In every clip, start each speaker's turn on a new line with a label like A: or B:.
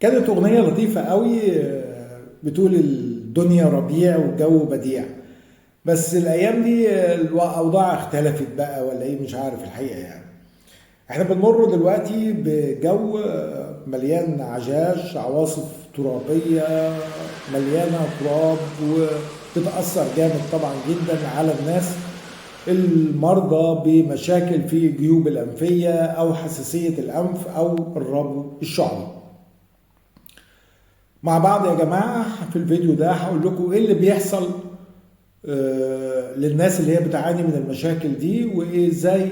A: كانت أغنية لطيفة قوي، بتقول الدنيا ربيع والجو بديع. بس الأيام دي الأوضاع اختلفت بقى ولا إيه، مش عارف الحقيقة يعني. احنا بنمر دلوقتي بجو مليان عجاج، عواصف ترابية مليانة تراب، وبتتأثر جامد طبعا جدا على الناس المرضى بمشاكل في الجيوب الأنفية أو حساسية الأنف أو الربو الشعبي. مع بعض يا جماعة في الفيديو ده هقول لكم ايه اللي بيحصل للناس اللي هي بتعاني من المشاكل دي، وازاي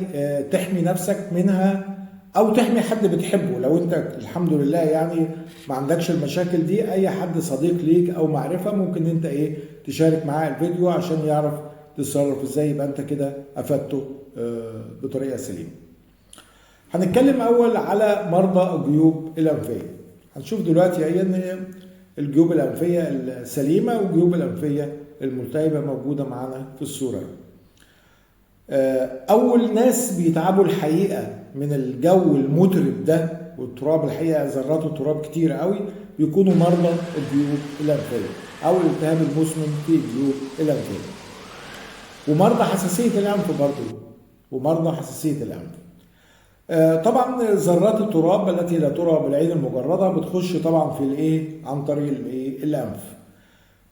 A: تحمي نفسك منها او تحمي حد بتحبه. لو انت الحمد لله يعني ما عندكش المشاكل دي، اي حد صديق ليك او معرفة ممكن انت تشارك معاه الفيديو عشان يعرف تتصرف ازاي، يبقى انت كده افدته بطريقة سليمة. هنتكلم اول على مرضى الجيوب الانفية. هنشوف دلوقتي ان الجيوب الانفيه السليمه والجيوب الانفيه الملتهبه موجوده معانا في الصوره. اول ناس بيتعبوا الحقيقه من الجو المترب ده والتراب، الحقيقه ذرات التراب كتير قوي، بيكونوا مرضى الجيوب الانفيه او الالتهاب المزمن في الجيوب الانفيه، ومرضى حساسيه الانف برضه، ومرضى حساسيه الانف. طبعا ذرات التراب التي لا ترى بالعين المجرده بتخش طبعا في عن طريق الانف،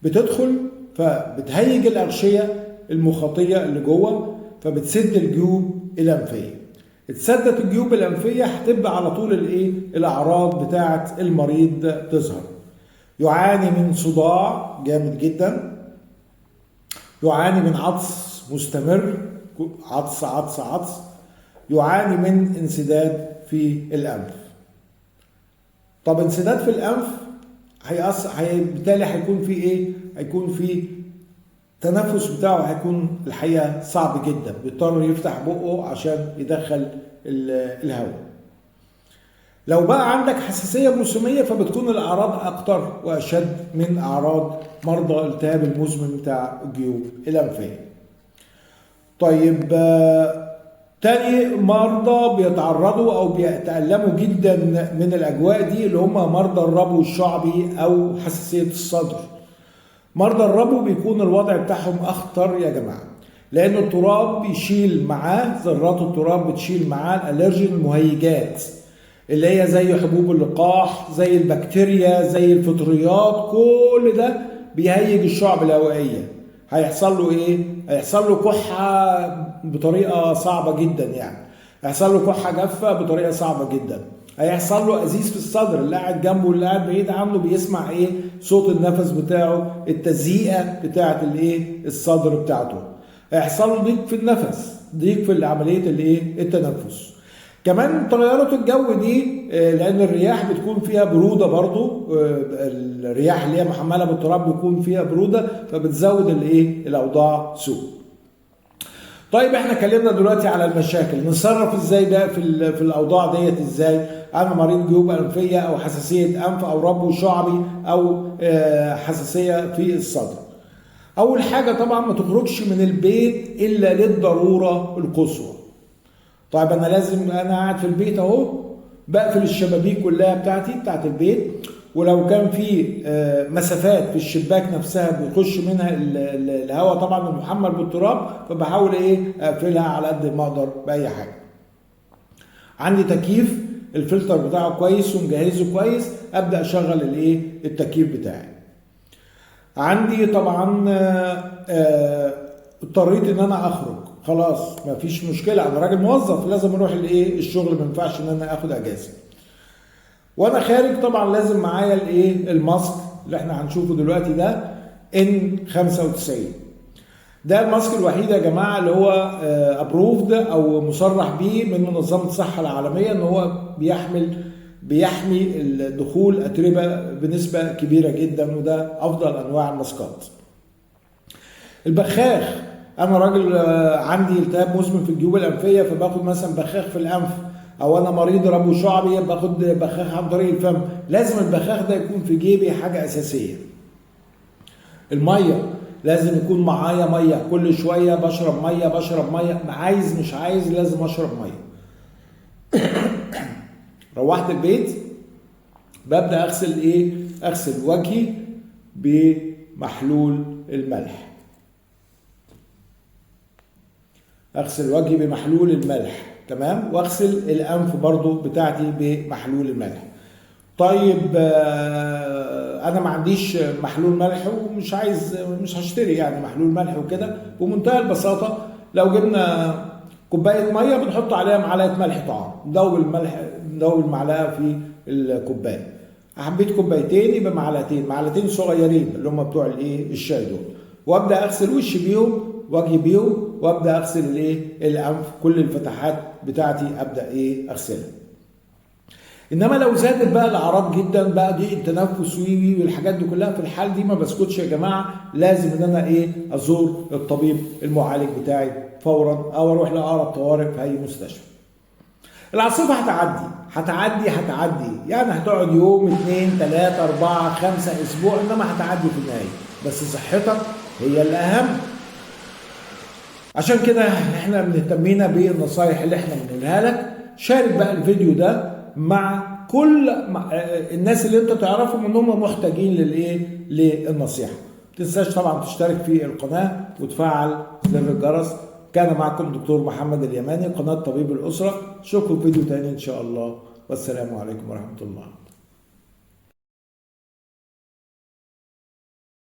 A: بتدخل فبتهيج الاغشيه المخاطيه اللي جوه، فبتسد الجيوب الانفيه. اتسدت الجيوب الانفيه هتبقى على طول الاعراض بتاعه المريض تظهر. يعاني من صداع جامد جدا، يعاني من عطس مستمر، عطس عطس عطس، يعاني من انسداد في الأنف. طب انسداد في الأنف بالتالي هيكون في هيكون في تنفس بتاعه هيكون الحقيقة صعب جدا، بيضطر يفتح بقه عشان يدخل الهواء. لو بقى عندك حساسية موسمية فبتكون الأعراض أكتر وأشد من أعراض مرضى التهاب المزمن بتاع الجيوب الأنفية. طيب تاني مرضى بيتعرضوا او بيتألموا جدا من الاجواء دي اللي هم مرضى الربو الشعبي او حساسية الصدر. مرضى الربو بيكون الوضع بتاعهم اخطر يا جماعة، لان التراب بيشيل معاه، ذرات التراب بتشيل معاه الالرجين، المهيجات اللي هي زي حبوب اللقاح، زي البكتيريا، زي الفطريات، كل ده بيهيج الشعب الهوائية. هيحصل له هيحصل له كحة بطريقة صعبة جدا، يعني هيحصل له كحة جافة بطريقة صعبة جدا، هيحصل له أزيز في الصدر، اللي قاعد جنبه واللي قاعد بعيد عنه بيسمع صوت النفس بتاعه، التزييقة بتاعة الصدر بتاعته، هيحصل له ضيق في النفس، ضيق في عملية التنفس. كمان تغيرات الجو دي لان الرياح بتكون فيها برودة برضو، الرياح اللي هي محملة بالتراب بيكون فيها برودة، فبتزود الاوضاع سوء. طيب احنا اتكلمنا دلوقتي على المشاكل، نتصرف ازاي بقى في الاوضاع ديت ازاي؟ انا مريض جيوب انفية او حساسية انف او ربو شعبي او حساسية في الصدر. اول حاجة طبعا ما تخرجش من البيت الا للضرورة القصوى. طيب انا قاعد في البيت اهو، بقفل الشبابيك كلها بتاعت البيت، ولو كان في مسافات في الشباك نفسها بيخش منها الهواء طبعا المحمل بالتراب، فبحاول اقفلها على قد ما اقدر باي حاجه. عندي تكييف الفلتر بتاعه كويس ومجهزه كويس، ابدا اشغل التكييف بتاعي. عندي طبعا اضطريت ان انا اخرج، خلاص مفيش مشكله، انا راجل موظف لازم اروح الشغل، ما ينفعش ان انا اخد اجازه. وانا خارج طبعا لازم معايا الماسك اللي احنا هنشوفه دلوقتي ده N95. ده الماسك الوحيد يا جماعه اللي هو ابروفد او مصرح بيه من منظمه الصحه العالميه ان هو بيحمي الدخول اتربه بنسبه كبيره جدا، وده افضل انواع الماسكات. البخاخ، انا راجل عندي التهاب مزمن في الجيوب الانفيه، فباخد مثلا بخاخ في الانف، او انا مريض ربو شعبي باخد بخاخ عن طريق الفم. لازم البخاخ ده يكون في جيبي، حاجه اساسيه. الميه لازم يكون معايا ميه، كل شويه بشرب ميه، عايز مش عايز لازم اشرب ميه. روحت البيت ببدأ اغسل ايه؟ اغسل وجهي بمحلول الملح. اغسل وجهي بمحلول الملح، تمام؟ واغسل الانف برضو بتاعتي بمحلول الملح. طيب انا ما عنديش محلول ملح ومش عايز، مش هشتري يعني محلول ملح وكده. بمنتهى البساطه لو جبنا كوبايه ميه بنحط عليها معلقه ملح طعام، ندوب الملح، ندوب المعلقه في الكوبايه. حبيت كوبايتين يبقى معلقتين صغيرين اللي هم بتوع الايه؟ الشاي دول. وابدا اغسل وشي بيهم، وجهي بيهم، وابدا اغسل الايه؟ الانف، كل الفتحات بتاعتي ابدا ايه؟ اغسلها. انما لو زادت بقى الاعراض جدا بقى، ضيق التنفس والحاجات دي كلها، في الحال دي ما بسكتش يا جماعه، لازم ان انا ايه؟ ازور الطبيب المعالج بتاعي فورا، او اروح لاقرب طوارئ في اي مستشفى. العاصفه هتعدي يعني هتقعد يوم 2 3 4 5 اسبوع، انما هتعدي في النهايه، بس صحتك هي الاهم. عشان كده احنا بنهتمينا بالنصايح اللي احنا بنقولها لك. شارك بقى الفيديو ده مع كل الناس اللي انت تعرفهم ان هم محتاجين للايه؟ للنصيحه. ما تنساش طبعا تشترك في القناه وتفعل زر الجرس. كان معكم دكتور محمد اليماني، قناه طبيب الاسره. اشوفكم في فيديو تاني ان شاء الله، والسلام عليكم ورحمه الله.